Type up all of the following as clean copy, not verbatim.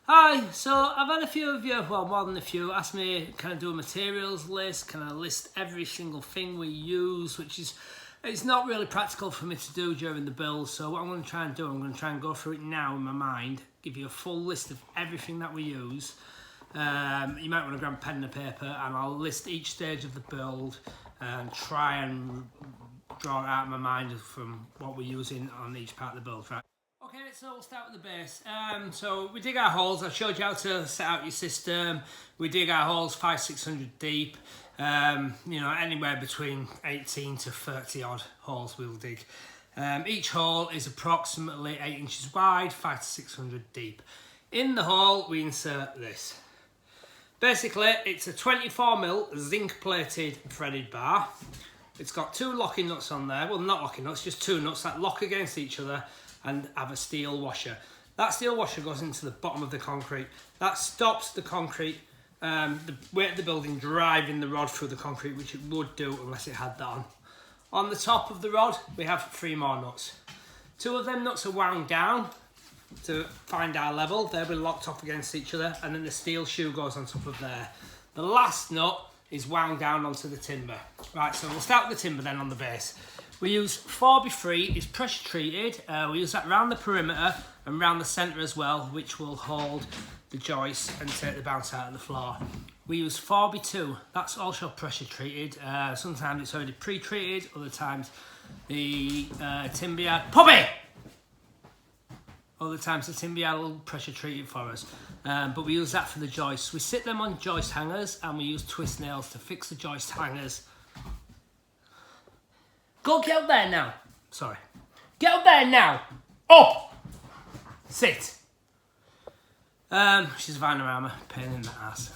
Hi, so I've had a few of you, well more than a few, ask me can I do a materials list, can I list every single thing we use, which is, it's not really practical for me to do during the build, so what I'm going to try and do, I'm going to try and go through it now in my mind, give you a full list of everything that we use. You might want to grab a pen and a paper and I'll list each stage of the build and try and draw it out of my mind from what we're using on each part of the build, right? Okay, so we'll start with the base. So we dig our holes. I showed you how to set out your system. We dig our holes 500-600 deep. You know, anywhere between 18 to 30 odd holes we'll dig. Each hole is approximately 8 inches wide, 500 to 600 deep. In the hole, we insert this. Basically, it's a 24mm zinc plated threaded bar. It's got two locking nuts on there. Well, not locking nuts, just two nuts that lock against each other and have a steel washer. That steel washer goes into the bottom of the concrete. That stops the concrete, the weight of the building driving the rod through the concrete, which it would do unless it had that on. On the top of the rod, we have 3 more nuts. 2 of them nuts are wound down to find our level. They'll be locked off against each other, and then the steel shoe goes on top of there. The last nut is wound down onto the timber. Right, so we'll start with the timber then on the base. We use 4x3, it's pressure treated. We use that around the perimeter and around the centre as well, which will hold the joist and take the bounce out of the floor. We use 4x2, that's also pressure treated. Sometimes it's already pre-treated, other times the timber yard, Poppy! Other times the timber yard will pressure treat it for us. But we use that for the joists. We sit them on joist hangers and we use twist nails to fix the joist hangers. Go get up there now. Sorry. Get up there now. Up. Sit. She's a Vanarama, pain in the ass.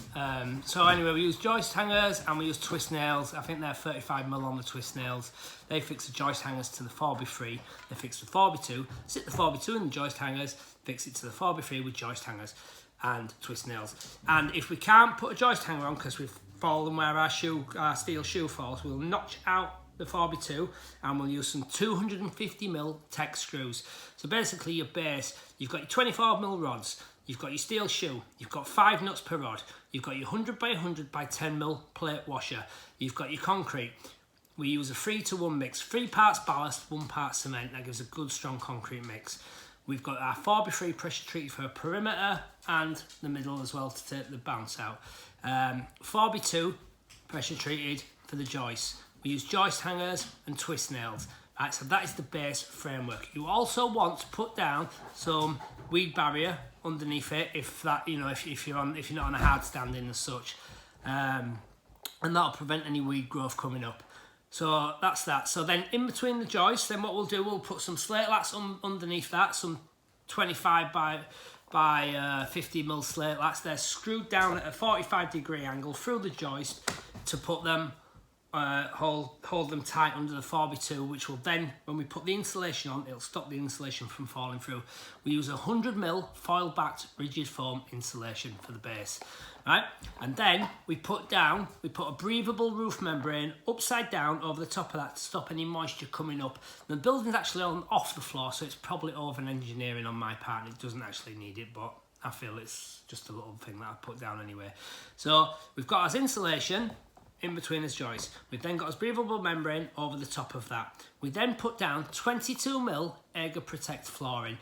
So anyway, we use joist hangers and we use twist nails. I think they're 35mm on the twist nails. They fix the joist hangers to the 4x3. They fix the 4x2. Sit the 4x2 in the joist hangers. Fix it to the 4x3 with joist hangers and twist nails. And if we can't put a joist hanger on because we've fallen where our steel shoe falls, we'll notch out the 4x2 and we'll use some 250mm Tech screws. So basically your base, you've got your 24mm rods, you've got your steel shoe, you've got 5 nuts per rod, you've got your 100x100 by 10mm plate washer, you've got your concrete. We use a 3-to-1 mix, 3 parts ballast, 1 part cement. That gives a good strong concrete mix. We've got our 4x3 pressure treated for a perimeter and the middle as well to take the bounce out. 4x2 pressure treated for the joists. We use joist hangers and twist nails. Right, so that is the base framework. You also want to put down some weed barrier underneath it if that, you know, if you're not on a hard standing as such, and that'll prevent any weed growth coming up. So that's that. So then in between the joists, then what we'll do, we'll put some slate lats underneath that, some 25 by 50mm slate lats. They're screwed down at a 45-degree angle through the joist to put them. Hold them tight under the 4x2, which will then, when we put the insulation on, it'll stop the insulation from falling through. We use 100mm foil-backed rigid foam insulation for the base, right? And then we put a breathable roof membrane upside down over the top of that to stop any moisture coming up. The building's actually off the floor, so it's probably over-engineering on my part, and it doesn't actually need it, but I feel it's just a little thing that I put down anyway. So we've got our insulation in between his joists. We've then got his breathable membrane over the top of that. We then put down 22mm Ergo Protect flooring.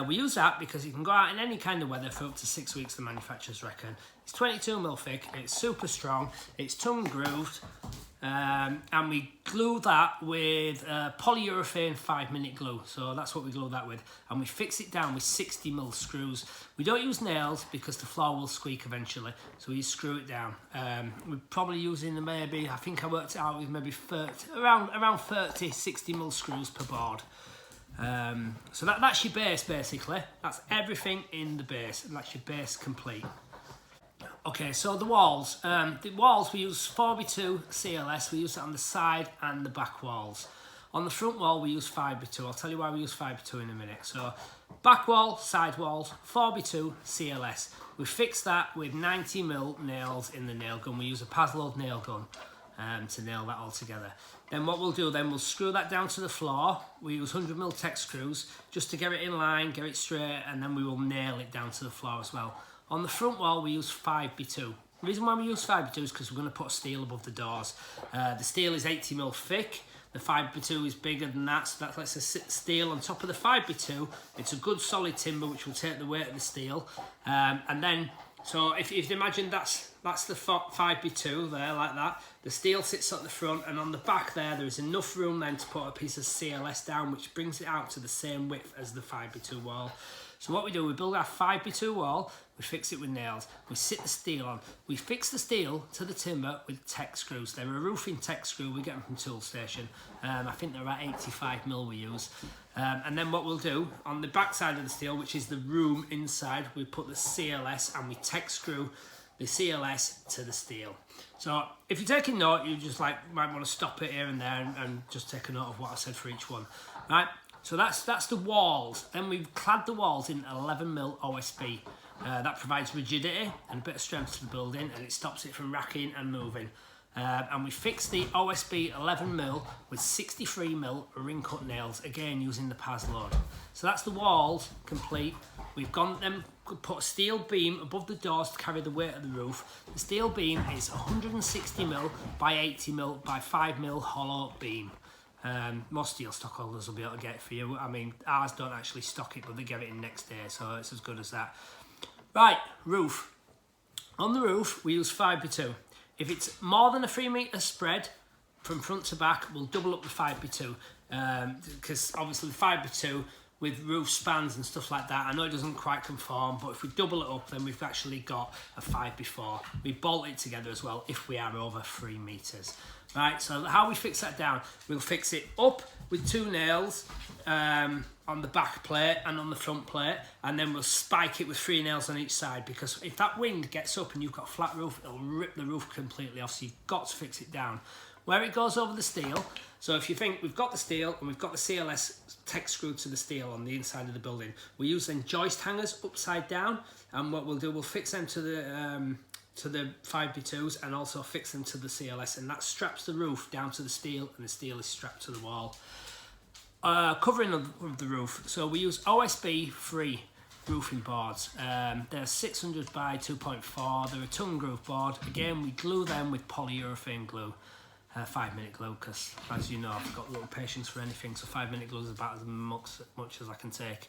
We use that because it can go out in any kind of weather for up to 6 weeks, the manufacturers reckon. It's 22mm thick, it's super strong, it's tongue grooved, and we glue that with polyurethane 5-minute glue. So that's what we glue that with. And we fix it down with 60mm screws. We don't use nails because the floor will squeak eventually. So we screw it down. We're probably using maybe, I think I worked it out with maybe around 30, 60mm screws per board. So that's your base basically. That's everything in the base, and that's your base complete. Okay, so the walls. We use 4x2 CLS. We use it on the side and the back walls. On the front wall, we use 5x2. I'll tell you why we use 5x2 in a minute. So, back wall, side walls, 4x2 CLS. We fix that with 90mm nails in the nail gun. We use a Pazload nail gun. to nail that all together. Then what we'll do then, we'll screw that down to the floor. We use 100mm Tex screws just to get it in line, get it straight, and then we will nail it down to the floor as well. On the front wall we use 5x2. The reason why we use 5x2 is because we're going to put steel above the doors. The steel is 80mm thick. The 5x2 is bigger than that, so that lets us sit steel on top of the 5x2. It's a good solid timber which will take the weight of the steel. And then, so if you imagine that's the 5x2 there, like that. The steel sits at the front, and on the back there is enough room then to put a piece of CLS down, which brings it out to the same width as the 5x2 wall. So what we do, we build our 5x2 wall, we fix it with nails, we sit the steel on, we fix the steel to the timber with Tex screws. They're a roofing Tex screw, we get them from Tool Station. I think they're at 85mm we use. And then what we'll do, on the back side of the steel, which is the room inside, we put the CLS and we Tex screw the CLS to the steel. So if you're taking note, you just might want to stop it here and there and just take a note of what I said for each one. Right? So that's the walls. Then we've clad the walls in 11mm OSB. That provides rigidity and a bit of strength to the building, and it stops it from racking and moving. And we fixed the OSB 11mm with 63mm ring cut nails, again using the PAS load. So that's the walls complete. We've put a steel beam above the doors to carry the weight of the roof. The steel beam is 160mm by 80mm by 5mm hollow beam. Most steel stockholders will be able to get it for you. I mean, ours don't actually stock it, but they get it in next day, so it's as good as that. Right, roof. On the roof, we use 5x2. If it's more than a 3 metre spread from front to back, we'll double up the 5x2. Because obviously the 5x2 with roof spans and stuff like that, I know it doesn't quite conform, but if we double it up, then we've actually got a 5x4. We bolt it together as well if we are over 3 metres. Right, so how we fix that down, we'll fix it up with 2 nails on the back plate and on the front plate, and then we'll spike it with 3 nails on each side, because if that wind gets up and you've got a flat roof, it'll rip the roof completely off, so you've got to fix it down. Where it goes over the steel, so if you think we've got the steel and we've got the CLS Tex screwed to the steel on the inside of the building, we use then joist hangers upside down, and what we'll do, we'll fix them to the 5x2s and also fix them to the CLS, and that straps the roof down to the steel, and the steel is strapped to the wall. Covering of the roof, so we use OSB free roofing boards. They're 600 by 2.4, they're a tongue groove board. Again, we glue them with polyurethane glue, 5-minute glue, because as you know, I've got little patience for anything, so 5-minute glue is about as much as I can take.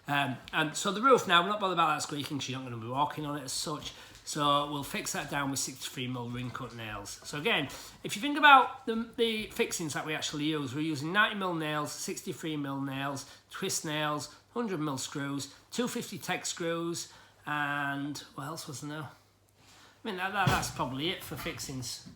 And so the roof now, we're not bothered about that squeaking, because you're not going to be walking on it as such. So we'll fix that down with 63mm ring cut nails. So again, if you think about the fixings that we actually use, we're using 90mm nails, 63mm nails, twist nails, 100mm screws, 250 Tex screws, and what else was there? I mean, that's probably it for fixings.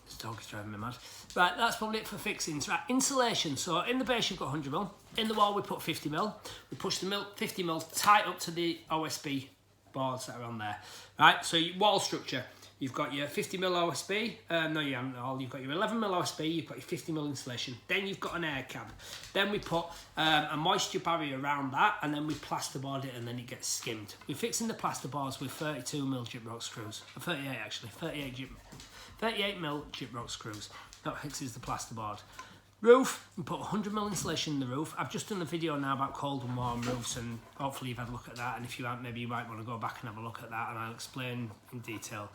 This dog is driving me mad. Right, that's probably it for fixings. Right, insulation. So in the base you've got 100mm. In the wall we put 50mm. We push the 50mm tight up to the OSB boards that are on there. Right, so your wall structure, you've got your 50mm OSB, no you haven't all, you've got your 11mm OSB, you've got your 50mm insulation, then you've got an air cab, then we put a moisture barrier around that, and then we plasterboard it, and then it gets skimmed. We're fixing the plasterboards with 32mm gyprock screws, 38 actually, 38mm gyprock screws. That fixes the plasterboard. Roof, we put 100mm insulation in the roof. I've just done a video now about cold and warm roofs, and hopefully you've had a look at that, and if you haven't, maybe you might want to go back and have a look at that, and I'll explain in detail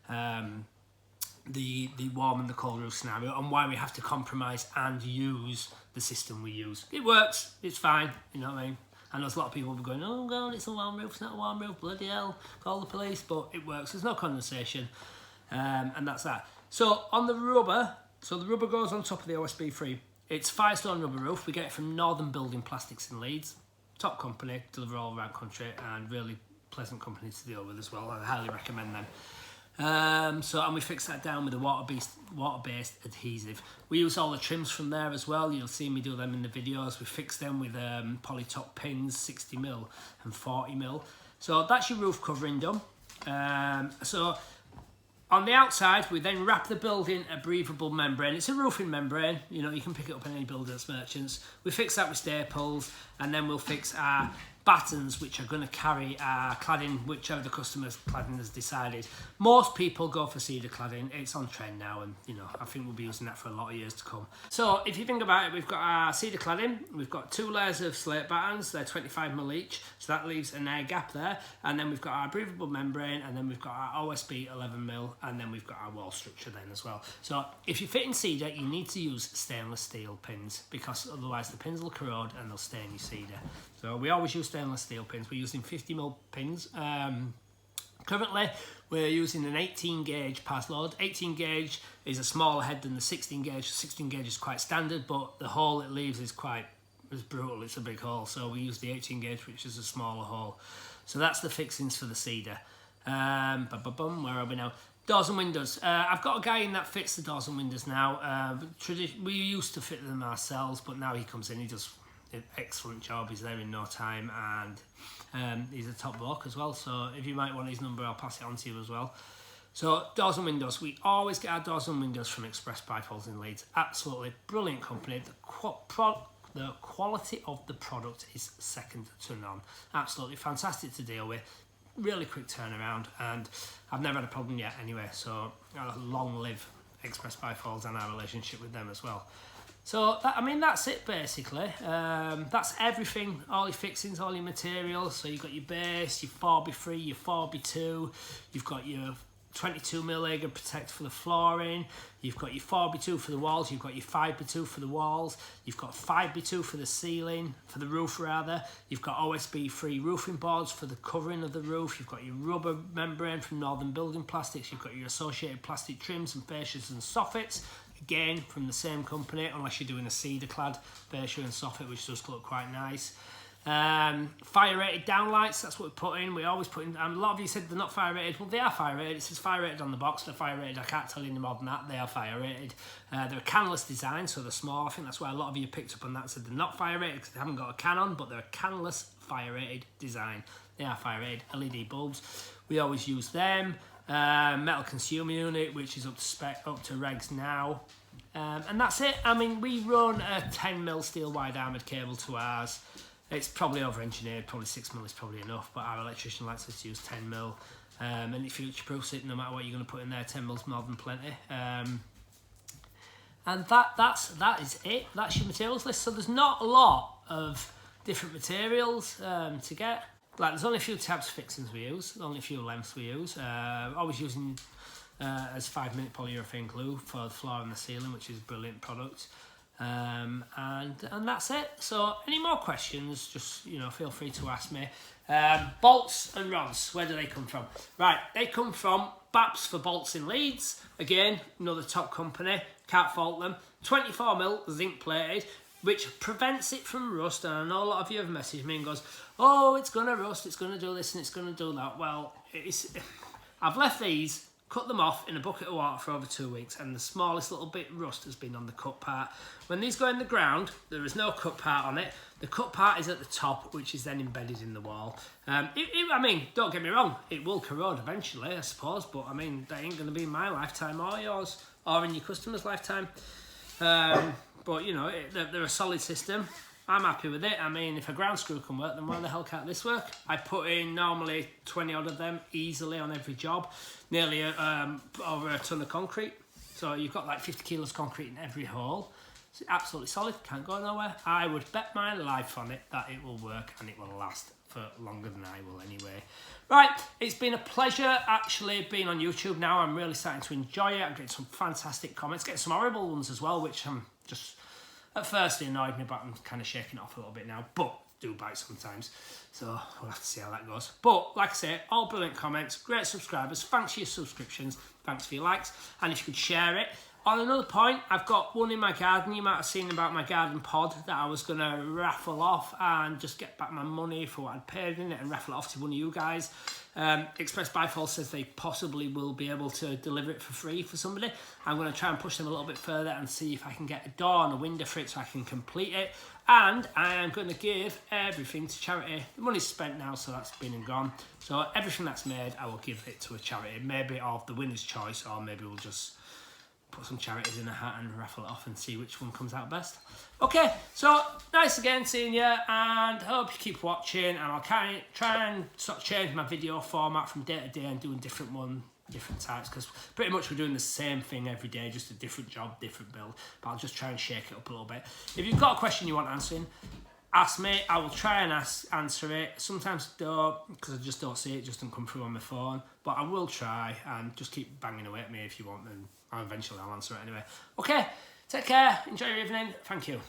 the warm and the cold roof scenario, and why we have to compromise and use the system we use. It works, it's fine, you know what I mean? I know there's a lot of people will be going, oh god, it's a warm roof, it's not a warm roof, bloody hell, call the police, but it works, there's no condensation, and that's that. So on the rubber, so the rubber goes on top of the OSB free. It's Firestone rubber roof. We get it from Northern Building Plastics in Leeds. Top company, deliver all around country, and really pleasant company to deal with as well. I highly recommend them. And we fix that down with a water-based adhesive. We use all the trims from there as well. You'll see me do them in the videos. We fix them with polytop pins, 60mm and 40mm. So that's your roof covering done. On the outside, we then wrap the building a breathable membrane. It's a roofing membrane, you know, you can pick it up in any builders merchants. We fix that with staples, and then we'll fix our battens which are going to carry cladding, whichever the customer's cladding has decided. Most people go for cedar cladding. It's on trend now, and you know, I think we'll be using that for a lot of years to come. So if you think about it, we've got our cedar cladding, we've got 2 layers of slate battens, they're 25mm each, so that leaves an air gap there, and then we've got our breathable membrane, and then we've got our OSB 11mm, and then we've got our wall structure then as well. So if you fit in cedar, you need to use stainless steel pins, because otherwise the pins will corrode and they'll stain your cedar. So we always use stainless steel pins. We're using 50mm pins. Currently, we're using an 18 gauge pass load. 18 gauge is a smaller head than the 16 gauge. 16 gauge is quite standard, but the hole it leaves is quite brutal. It's a big hole. So we use the 18 gauge, which is a smaller hole. So that's the fixings for the cedar. Where are we now? Doors and windows. I've got a guy in that fits the doors and windows now. We used to fit them ourselves, but now he comes in, he does an excellent job. He's there in no time, and he's a top bloke as well. So if you might want his number, I'll pass it on to you as well. So doors and windows. We always get our doors and windows from Express Bifolds in Leeds. Absolutely brilliant company. The quality of the product is second to none. Absolutely fantastic to deal with. Really quick turnaround, and I've never had a problem yet anyway, so long live Express Bifolds and our relationship with them as well. So I mean, that's it basically. That's everything, all your fixings, all your materials. So you've got your base, your 4x3, your 4x2, you've got your 22mm Aga Protect for the flooring, you've got your 4x2 for the walls, you've got your 5x2 for the walls, you've got 5x2 for the ceiling, for the roof rather, you've got OSB free roofing boards for the covering of the roof, you've got your rubber membrane from Northern Building Plastics, you've got your associated plastic trims and fascias and soffits, again from the same company, unless you're doing a cedar clad fascia and soffit, which does look quite nice. Fire rated downlights, that's what we put in. We always put in, and a lot of you said they're not fire rated. Well, they are fire rated. It says fire rated on the box. They're fire rated. I can't tell you any more than that. They are fire rated. They're a canless design, so they're small. I think that's why a lot of you picked up on that, said they're not fire rated because they haven't got a can on, but they're a canless fire rated design. They are fire rated. LED bulbs, we always use them. Metal consumer unit, which is up to spec, up to regs now. And that's it. I mean, we run a 10mm steel wide armoured cable to ours. It's probably over-engineered, probably 6mm is probably enough, but our electrician likes us to use 10mm, and it future-proofs it, no matter what you're going to put in there, 10mm's more than plenty. And that is it, that's your materials list. So there's not a lot of different materials to get. Like, there's only a few types of fixings we use, only a few lengths we use. Always using as 5-minute polyurethane glue for the floor and the ceiling, which is a brilliant product. And that's it. So any more questions, just, you know, feel free to ask me. Bolts and rods, where do they come from? Right, they come from Baps for Bolts in Leeds. Again, another top company, can't fault them. 24mm zinc plated, which prevents it from rust. And I know a lot of you have messaged me and goes, oh, it's gonna rust, it's gonna do this and it's gonna do that. Well, I've left these, cut them off in a bucket of water for over 2 weeks, and the smallest little bit rust has been on the cut part. When these go in the ground, there is no cut part on it. The cut part is at the top, which is then embedded in the wall. I mean, don't get me wrong, it will corrode eventually, I suppose, but I mean, that ain't going to be in my lifetime or yours, or in your customer's lifetime. But, you know, they're a solid system. I'm happy with it. I mean, if a ground screw can work, then why the hell can't this work? I put in normally 20 odd of them easily on every job, nearly over a ton of concrete. So you've got like 50 kilos concrete in every hole. It's absolutely solid, can't go nowhere. I would bet my life on it that it will work and it will last for longer than I will anyway. Right, it's been a pleasure actually being on YouTube now. I'm really starting to enjoy it. I'm getting some fantastic comments, getting some horrible ones as well, which I'm just... At first it annoyed me, but I'm kind of shaking it off a little bit now, but do bite sometimes, so we'll have to see how that goes. But like I say, all brilliant comments, great subscribers, thanks for your subscriptions, thanks for your likes, and if you could share it. On another point, I've got one in my garden. You might have seen about my garden pod that I was going to raffle off and just get back my money for what I'd paid in it and raffle it off to one of you guys. Express Bifold says they possibly will be able to deliver it for free for somebody. I'm going to try and push them a little bit further and see if I can get a door and a window for it so I can complete it. And I am going to give everything to charity. The money's spent now, so that's been and gone. So everything that's made, I will give it to a charity. Maybe of the winner's choice, or maybe we'll just put some charities in a hat and raffle it off and see which one comes out best. Okay, so nice again seeing you, and hope you keep watching, and I'll try and sort of change my video format from day to day and doing different types, because pretty much we're doing the same thing every day, just a different job, different build, but I'll just try and shake it up a little bit. If you've got a question you want answering, ask me, I will try and answer it. Sometimes I don't, because I just don't see it, just doesn't come through on my phone, but I will try, and just keep banging away at me if you want, and eventually I'll answer it anyway. Okay, take care, enjoy your evening, thank you.